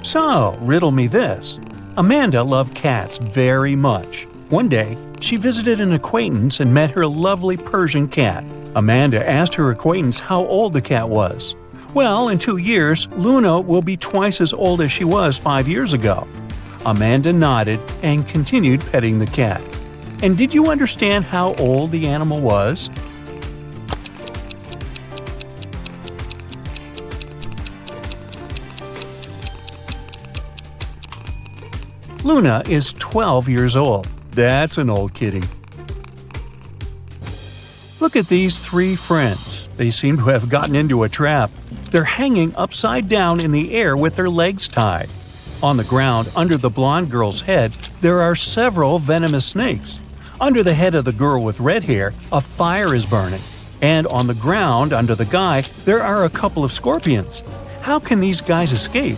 So, riddle me this. Amanda loved cats very much. One day, she visited an acquaintance and met her lovely Persian cat. Amanda asked her acquaintance how old the cat was. Well, in 2 years, Luna will be twice as old as she was 5 years ago. Amanda nodded and continued petting the cat. And did you understand how old the animal was? Luna is 12 years old. That's an old kitty. Look at these 3 friends. They seem to have gotten into a trap. They're hanging upside down in the air with their legs tied. On the ground, under the blonde girl's head, there are several venomous snakes. Under the head of the girl with red hair, a fire is burning. And on the ground, under the guy, there are a couple of scorpions. How can these guys escape?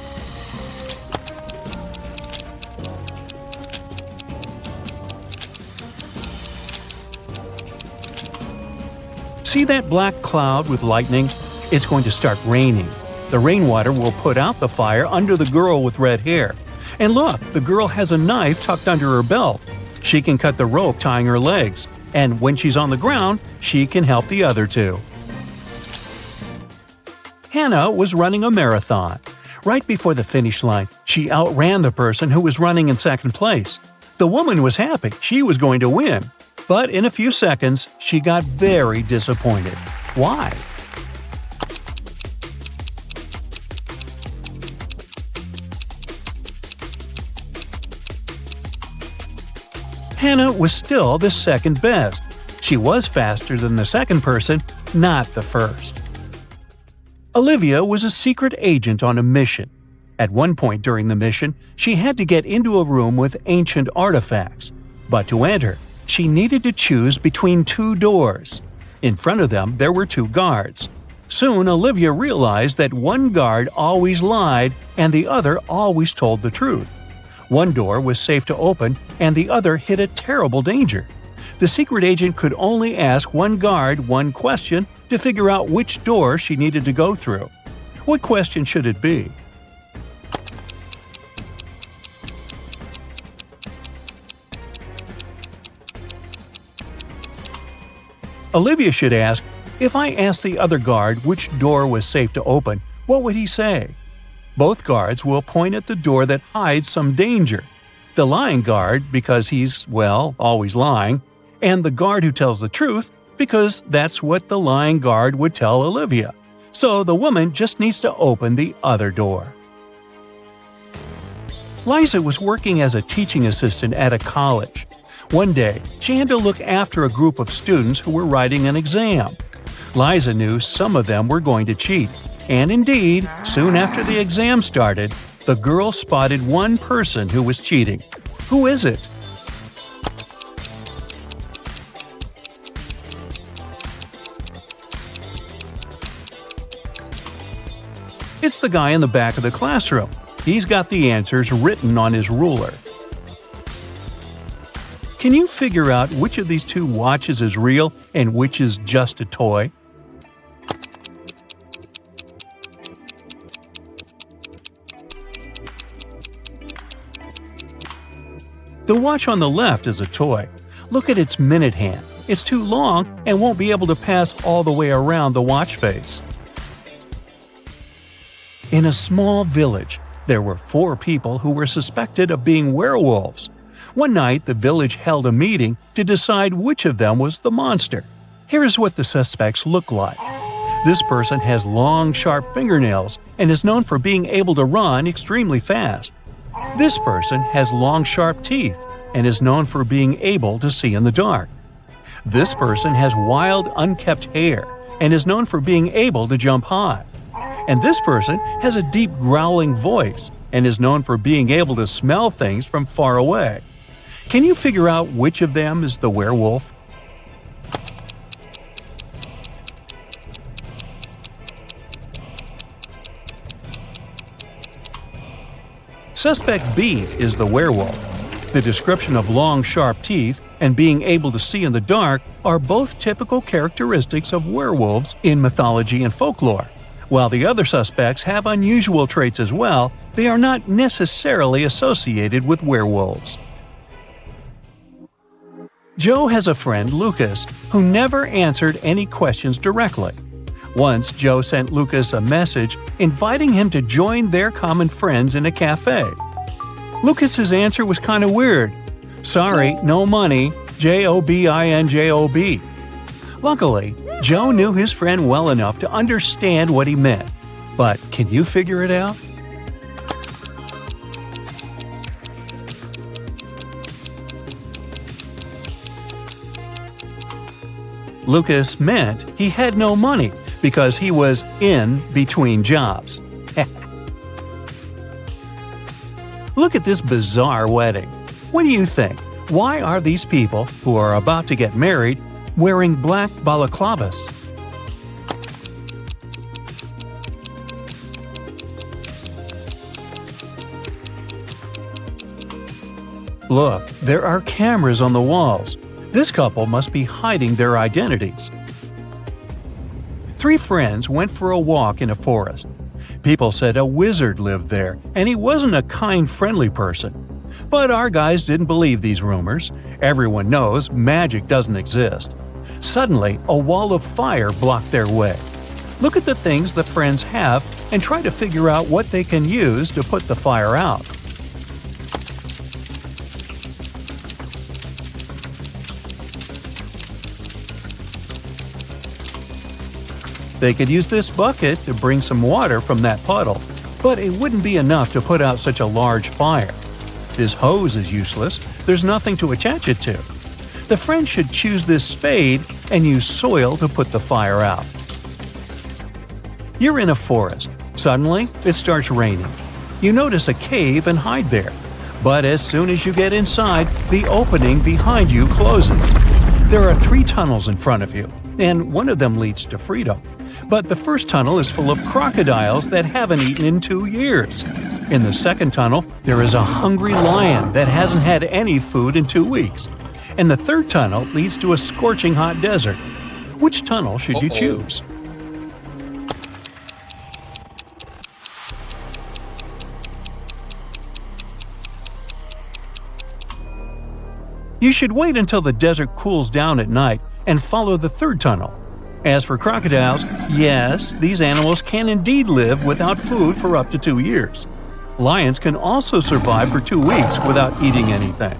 See that black cloud with lightning? It's going to start raining. The rainwater will put out the fire under the girl with red hair. And look, the girl has a knife tucked under her belt. She can cut the rope tying her legs. And when she's on the ground, she can help the other 2. Hannah was running a marathon. Right before the finish line, she outran the person who was running in second place. The woman was happy she was going to win. But in a few seconds, she got very disappointed. Why? Hannah was still the second best. She was faster than the second person, not the first. Olivia was a secret agent on a mission. At one point during the mission, she had to get into a room with ancient artifacts. But to enter, she needed to choose between 2 doors. In front of them, there were 2 guards. Soon, Olivia realized that one guard always lied and the other always told the truth. One door was safe to open and the other hid a terrible danger. The secret agent could only ask one guard one question to figure out which door she needed to go through. What question should it be? Olivia should ask, if I asked the other guard which door was safe to open, what would he say? Both guards will point at the door that hides some danger. The lying guard, because he's, well, always lying, and the guard who tells the truth, because that's what the lying guard would tell Olivia. So the woman just needs to open the other door. Liza was working as a teaching assistant at a college. One day, she had to look after a group of students who were writing an exam. Liza knew some of them were going to cheat, and indeed, soon after the exam started, the girl spotted one person who was cheating. Who is it? It's the guy in the back of the classroom. He's got the answers written on his ruler. Can you figure out which of these 2 watches is real and which is just a toy? The watch on the left is a toy. Look at its minute hand. It's too long and won't be able to pass all the way around the watch face. In a small village, there were 4 people who were suspected of being werewolves. One night, the village held a meeting to decide which of them was the monster. Here is what the suspects look like. This person has long, sharp fingernails and is known for being able to run extremely fast. This person has long, sharp teeth and is known for being able to see in the dark. This person has wild, unkempt hair and is known for being able to jump high. And this person has a deep growling voice and is known for being able to smell things from far away. Can you figure out which of them is the werewolf? Suspect B is the werewolf. The description of long, sharp teeth and being able to see in the dark are both typical characteristics of werewolves in mythology and folklore. While the other suspects have unusual traits as well, they are not necessarily associated with werewolves. Joe has a friend, Lucas, who never answered any questions directly. Once, Joe sent Lucas a message inviting him to join their common friends in a cafe. Lucas's answer was kind of weird. "Sorry, no money, JOBINJOB." Luckily, Joe knew his friend well enough to understand what he meant. But can you figure it out? Lucas meant he had no money because he was in between jobs. Look at this bizarre wedding. What do you think? Why are these people, who are about to get married, wearing black balaclavas? Look, there are cameras on the walls. This couple must be hiding their identities. 3 friends went for a walk in a forest. People said a wizard lived there, and he wasn't a kind, friendly person. But our guys didn't believe these rumors. Everyone knows magic doesn't exist. Suddenly, a wall of fire blocked their way. Look at the things the friends have and try to figure out what they can use to put the fire out. They could use this bucket to bring some water from that puddle, but it wouldn't be enough to put out such a large fire. This hose is useless, there's nothing to attach it to. The friends should choose this spade and use soil to put the fire out. You're in a forest. Suddenly, it starts raining. You notice a cave and hide there. But as soon as you get inside, the opening behind you closes. There are 3 tunnels in front of you, and one of them leads to freedom. But the first tunnel is full of crocodiles that haven't eaten in 2 years. In the second tunnel, there is a hungry lion that hasn't had any food in 2 weeks. And the third tunnel leads to a scorching hot desert. Which tunnel should you choose? You should wait until the desert cools down at night and follow the third tunnel. As for crocodiles, yes, these animals can indeed live without food for up to 2 years. Lions can also survive for 2 weeks without eating anything.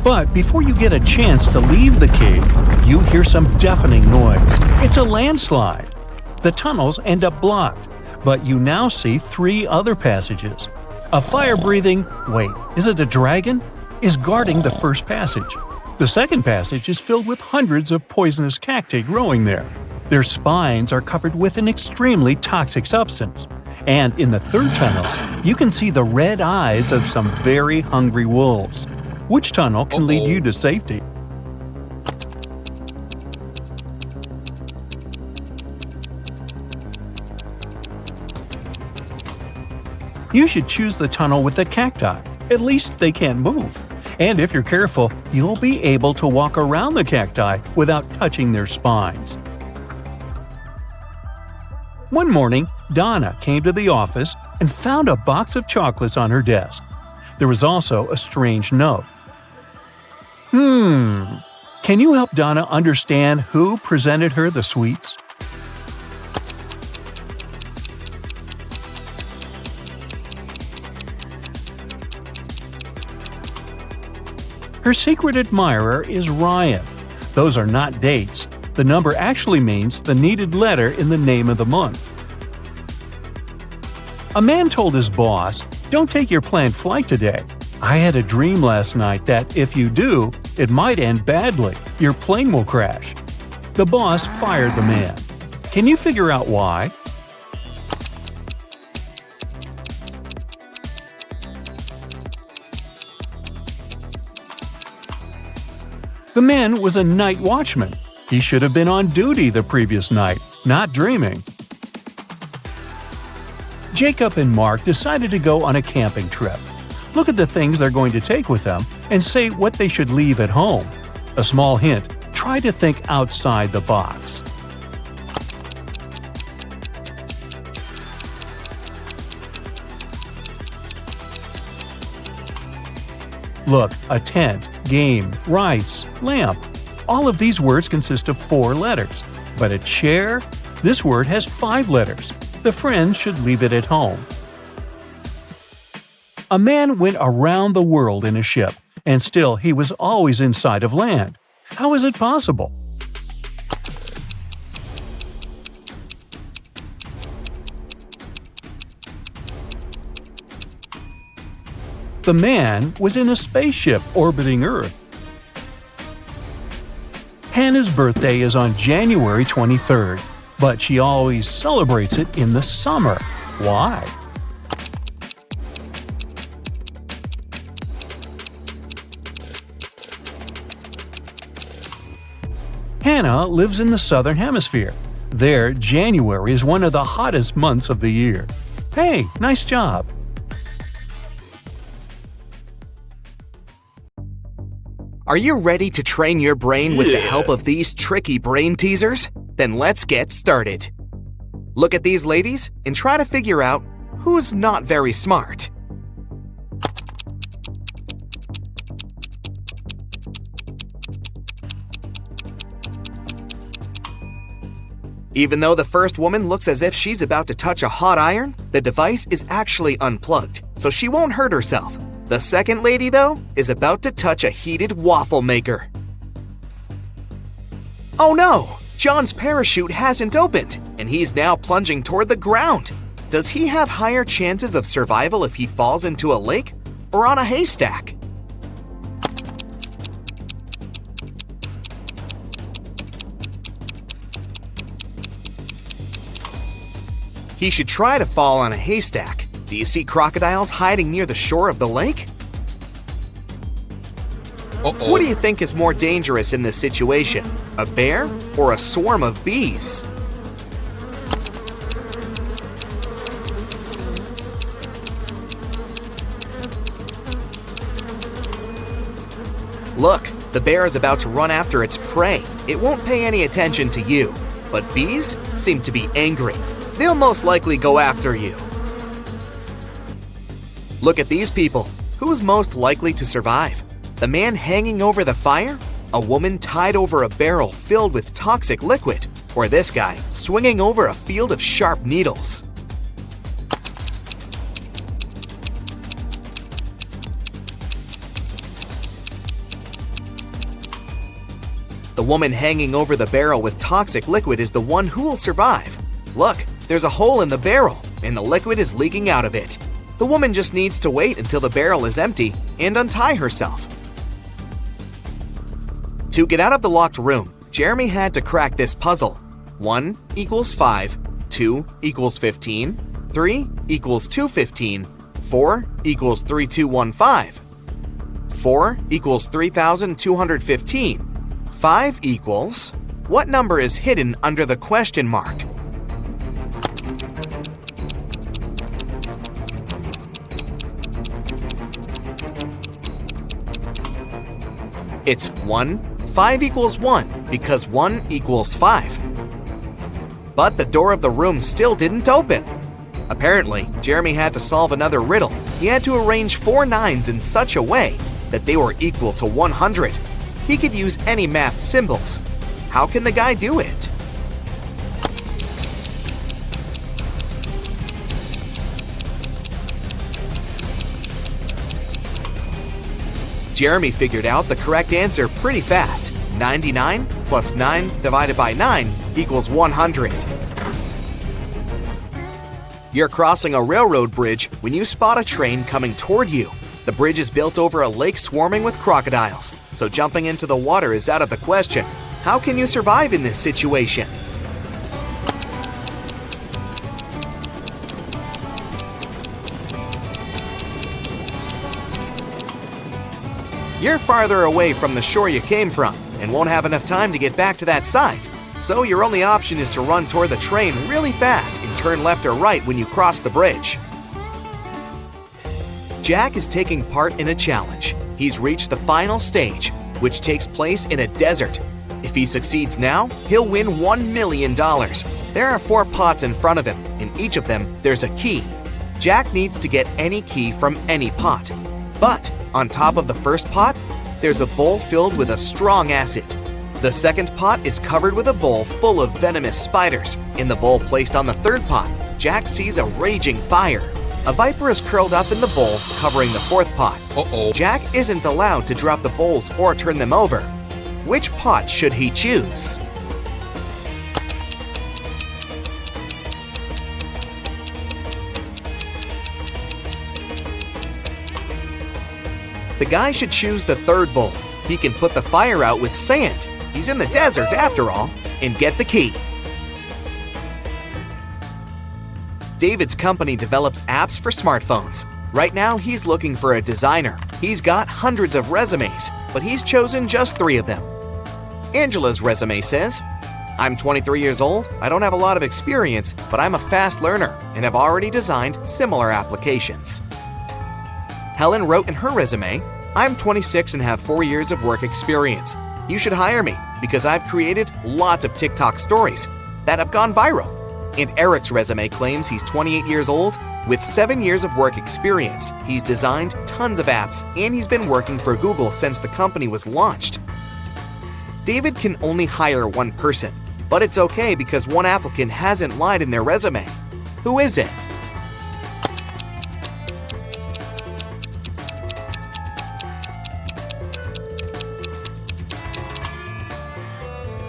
But before you get a chance to leave the cave, you hear some deafening noise. It's a landslide. The tunnels end up blocked, but you now see 3 other passages. A fire-breathing, wait, is it a dragon? Is guarding the first passage. The second passage is filled with hundreds of poisonous cacti growing there. Their spines are covered with an extremely toxic substance. And in the third tunnel, you can see the red eyes of some very hungry wolves. Which tunnel can lead you to safety? You should choose the tunnel with the cacti. At least they can't move. And if you're careful, you'll be able to walk around the cacti without touching their spines. One morning, Donna came to the office and found a box of chocolates on her desk. There was also a strange note. Can you help Donna understand who presented her the sweets? Her secret admirer is Ryan. Those are not dates. The number actually means the needed letter in the name of the month. A man told his boss, "Don't take your planned flight today. I had a dream last night that if you do, it might end badly. Your plane will crash." The boss fired the man. Can you figure out why? The man was a night watchman. He should have been on duty the previous night, not dreaming. Jacob and Mark decided to go on a camping trip. Look at the things they're going to take with them and say what they should leave at home. A small hint, try to think outside the box. Look, a tent, game, rice, lamp. All of these words consist of 4 letters. But a chair? This word has 5 letters. The friend should leave it at home. A man went around the world in a ship, and still he was always in sight of land. How is it possible? The man was in a spaceship orbiting Earth. Hannah's birthday is on January 23rd, but she always celebrates it in the summer. Why? Hannah lives in the Southern Hemisphere. There, January is one of the hottest months of the year. Hey, nice job! Are you ready to train your brain with the help of these tricky brain teasers? Then let's get started. Look at these ladies and try to figure out who's not very smart. Even though the first woman looks as if she's about to touch a hot iron, the device is actually unplugged, so she won't hurt herself. The second lady, though, is about to touch a heated waffle maker. Oh no! John's parachute hasn't opened, and he's now plunging toward the ground. Does he have higher chances of survival if he falls into a lake or on a haystack? He should try to fall on a haystack. Do you see crocodiles hiding near the shore of the lake? What do you think is more dangerous in this situation? A bear or a swarm of bees? Look, the bear is about to run after its prey. It won't pay any attention to you. But bees seem to be angry. They'll most likely go after you. Look at these people. Who's most likely to survive? The man hanging over the fire? A woman tied over a barrel filled with toxic liquid? Or this guy swinging over a field of sharp needles? The woman hanging over the barrel with toxic liquid is the one who will survive. Look, there's a hole in the barrel, and the liquid is leaking out of it. The woman just needs to wait until the barrel is empty and untie herself. To get out of the locked room, Jeremy had to crack this puzzle. 1 equals 5, 2 equals 15, 3 equals 215, 4 equals 3215, 4 equals 3215, 5 equals… What number is hidden under the question mark? It's 1. 5 equals 1 because 1 equals 5. But the door of the room still didn't open. Apparently, Jeremy had to solve another riddle. He had to arrange 4 9s in such a way that they were equal to 100. He could use any math symbols. How can the guy do it? Jeremy figured out the correct answer pretty fast. 99 plus 9 divided by 9 equals 100. You're crossing a railroad bridge when you spot a train coming toward you. The bridge is built over a lake swarming with crocodiles, so jumping into the water is out of the question. How can you survive in this situation? You're farther away from the shore you came from and won't have enough time to get back to that side. So your only option is to run toward the train really fast and turn left or right when you cross the bridge. Jack is taking part in a challenge. He's reached the final stage, which takes place in a desert. If he succeeds now, he'll win $1 million. There are 4 pots in front of him. In each of them, there's a key. Jack needs to get any key from any pot. But On top of the first pot, there's a bowl filled with a strong acid. The second pot is covered with a bowl full of venomous spiders. In the bowl placed on the third pot, Jack sees a raging fire. A viper is curled up in the bowl, covering the fourth pot. Jack isn't allowed to drop the bowls or turn them over. Which pot should he choose? The guy should choose the third bowl. He can put the fire out with sand. He's in the desert after all, and get the key. David's company develops apps for smartphones. Right now, he's looking for a designer. He's got hundreds of resumes, but he's chosen just 3 of them. Angela's resume says, "I'm 23 years old, I don't have a lot of experience, but I'm a fast learner and have already designed similar applications." Helen wrote in her resume, "I'm 26 and have 4 years of work experience. You should hire me because I've created lots of TikTok stories that have gone viral." And Eric's resume claims he's 28 years old with 7 years of work experience. He's designed tons of apps and he's been working for Google since the company was launched. David can only hire one person, but it's okay because one applicant hasn't lied in their resume. Who is it?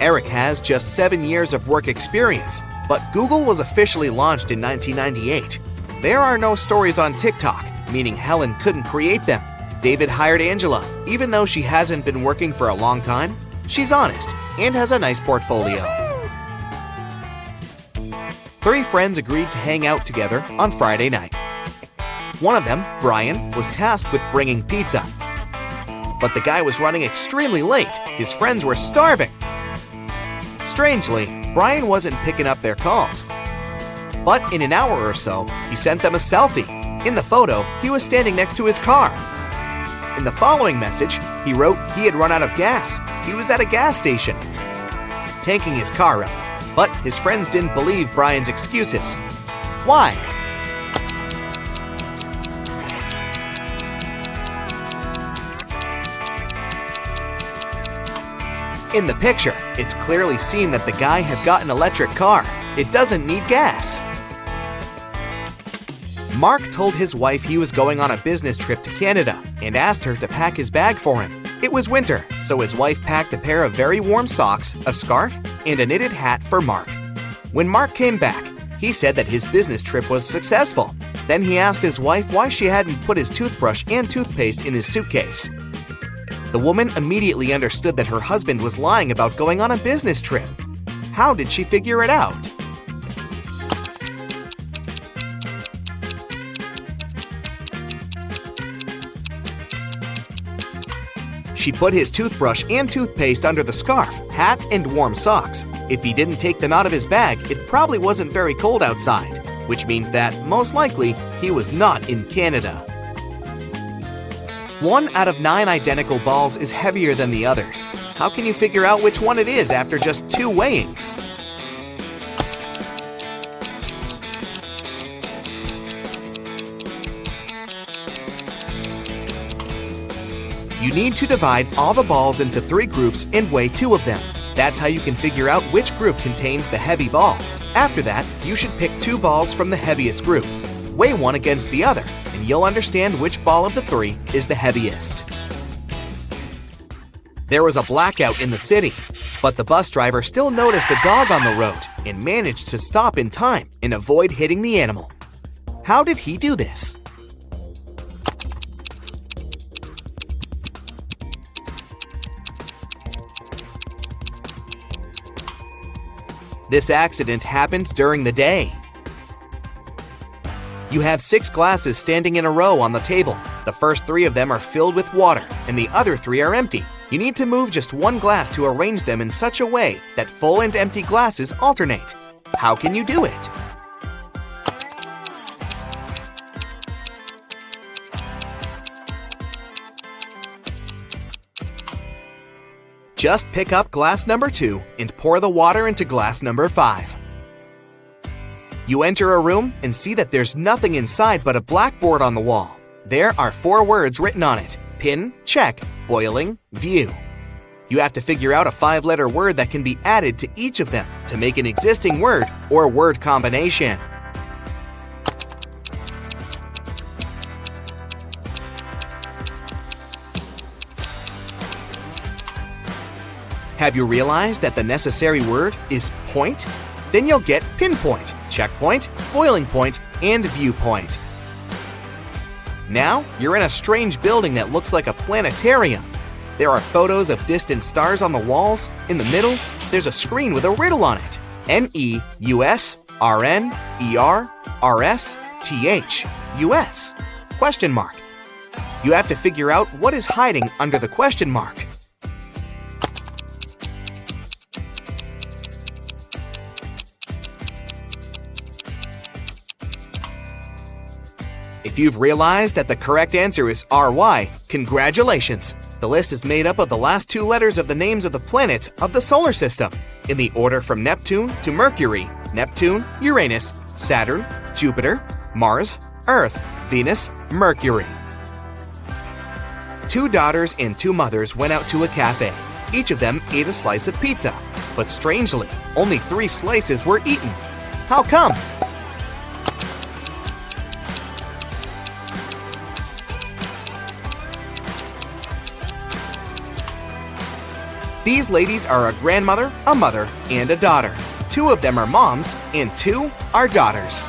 Eric has just 7 years of work experience, but Google was officially launched in 1998. There are no stories on TikTok, meaning Helen couldn't create them. David hired Angela, even though she hasn't been working for a long time. She's honest and has a nice portfolio. 3 friends agreed to hang out together on Friday night. One of them, Brian, was tasked with bringing pizza. But the guy was running extremely late. His friends were starving. Strangely, Brian wasn't picking up their calls. But in an hour or so, he sent them a selfie. In the photo, he was standing next to his car. In the following message, he wrote he had run out of gas. He was at a gas station, tanking his car up. But his friends didn't believe Brian's excuses. Why? In the picture, it's clearly seen that the guy has got an electric car. It doesn't need gas. Mark told his wife he was going on a business trip to Canada and asked her to pack his bag for him. It was winter, so his wife packed a pair of very warm socks, a scarf, and a knitted hat for Mark. When Mark came back, he said that his business trip was successful. Then he asked his wife why she hadn't put his toothbrush and toothpaste in his suitcase. The woman immediately understood that her husband was lying about going on a business trip. How did she figure it out? She put his toothbrush and toothpaste under the scarf, hat, and warm socks. If he didn't take them out of his bag, it probably wasn't very cold outside, which means that, most likely, he was not in Canada. 1 out of 9 identical balls is heavier than the others. How can you figure out which one it is after just 2 weighings? You need to divide all the balls into 3 groups and weigh 2 of them. That's how you can figure out which group contains the heavy ball. After that, you should pick 2 balls from the heaviest group. Weigh one against the other, and you'll understand which ball of the 3 is the heaviest. There was a blackout in the city, but the bus driver still noticed a dog on the road and managed to stop in time and avoid hitting the animal. How did he do this? This accident happened during the day. You have 6 glasses standing in a row on the table. The first 3 of them are filled with water, and the other 3 are empty. You need to move just 1 glass to arrange them in such a way that full and empty glasses alternate. How can you do it? Just pick up glass number 2 and pour the water into glass number 5. You enter a room and see that there's nothing inside but a blackboard on the wall. There are 4 words written on it. pin, check, boiling, view. You have to figure out a 5-letter word that can be added to each of them to make an existing word or word combination. Have you realized that the necessary word is point? Then you'll get pinpoint, checkpoint, boiling point, and viewpoint. Now, you're in a strange building that looks like a planetarium. There are photos of distant stars on the walls. In the middle, there's a screen with a riddle on it. NEUSRNERRSTH question mark. You have to figure out what is hiding under the question mark. If you've realized that the correct answer is RY, congratulations! The list is made up of the last 2 letters of the names of the planets of the solar system, in the order from Neptune to Mercury, Neptune, Uranus, Saturn, Jupiter, Mars, Earth, Venus, Mercury. 2 daughters and 2 mothers went out to a cafe. Each of them ate a slice of pizza, but strangely, only 3 slices were eaten. How come? These ladies are a grandmother, a mother, and a daughter. 2 of them are moms, and 2 are daughters.